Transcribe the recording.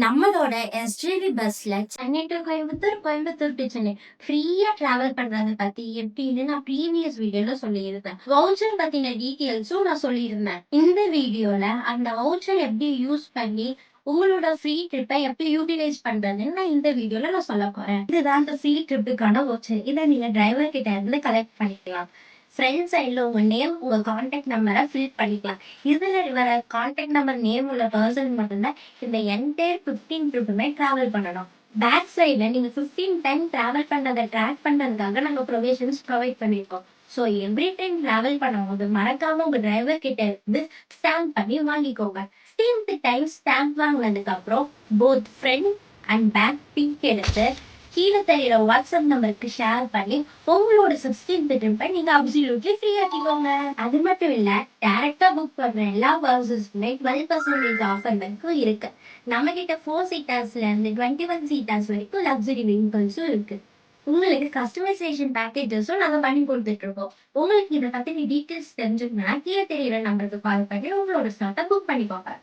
நம்மளோட எஸ்ஜிவி பஸ்ல Chennai to Coimbatore, Coimbatore to Chennai ஃப்ரீயா டிராவல் பண்றத பத்தி எப்படின்னு நான் ப்ரீவியஸ் வீடியோல சொல்லியிருந்தேன். வவுச்சர் பத்தின டீட்டெயில்ஸும் நான் சொல்லியிருந்தேன். இந்த வீடியோல அந்த வவுச்சர் எப்படி யூஸ் பண்ணி உங்களோட ஃப்ரீ ட்ரிப்பை எப்படி யூட்டிலைஸ் பண்றதுன்னு நான் இந்த வீடியோல நான் சொல்ல போறேன். இதுதான் அந்த ஃப்ரீ ட்ரிப்புக்கான வவுச்சர். இதை நீங்க டிரைவர் கிட்ட இருந்து கலெக்ட் பண்ணிக்கலாம். ஃப்ரெண்ட் சைடில் உங்கள் நேம், உங்கள் கான்டாக்ட் நம்பரை ஃபில் பண்ணிக்கலாம். இதில் வர கான்டாக்ட் நம்பர், நேம் உள்ள பர்சன் மட்டும்தான் இந்த என்டையர் 15 ட்ரிப்புமே ட்ராவல் பண்ணணும். பேக் சைடில் நீங்கள் 15 டைம் ட்ராவல் பண்ணுறதை ட்ராக் பண்ணுறதுக்காக நாங்கள் ப்ரொவிஷன்ஸ் ப்ரொவைட் பண்ணியிருக்கோம். ஸோ எவ்ரி டைம் ட்ராவல் பண்ணும்போது மறக்காமல் உங்கள் டிரைவர் கிட்ட இருந்து ஸ்டாம்ப் பண்ணி வாங்கிக்கோங்க. 15th டைம் ஸ்டாம்ப் வாங்கினதுக்கப்புறம் both front and back pic எடுத்து கீழே தெரியிற வாட்ஸ்அப் நம்பருக்கு ஷேர் பண்ணி உங்களோட 16th ட்ரிப்பை நீங்க அப்சல்யூட்லி ஃப்ரீ ஆக்கிக்கோங்க. அது மட்டும் இல்ல, டைரக்டா புக் பண்ற எல்லா பஸ்ஸஸ்மே 12% ஆஃபர் வரைக்கும் இருக்கு. நம்ம கிட்ட 4 சீட்டர்ஸ்ல இருந்து 21 சீட்டர்ஸ் வரைக்கும் லக்ஸரி வெஹிக்கிள்ஸும் இருக்கு. உங்களுக்கு கஸ்டமைசேஷன் பேக்கேஜஸும் நாங்க பண்ணி கொடுத்துட்டு இருக்கோம். உங்களுக்கு இதை பத்தி டீட்டெயில்ஸ் தெரிஞ்சுக்கணும்னா கீழே தெரியிற நம்பருக்கு கால் பண்ணி உங்களோட ஸ்லாட்டை புக் பண்ணிக்கோங்க.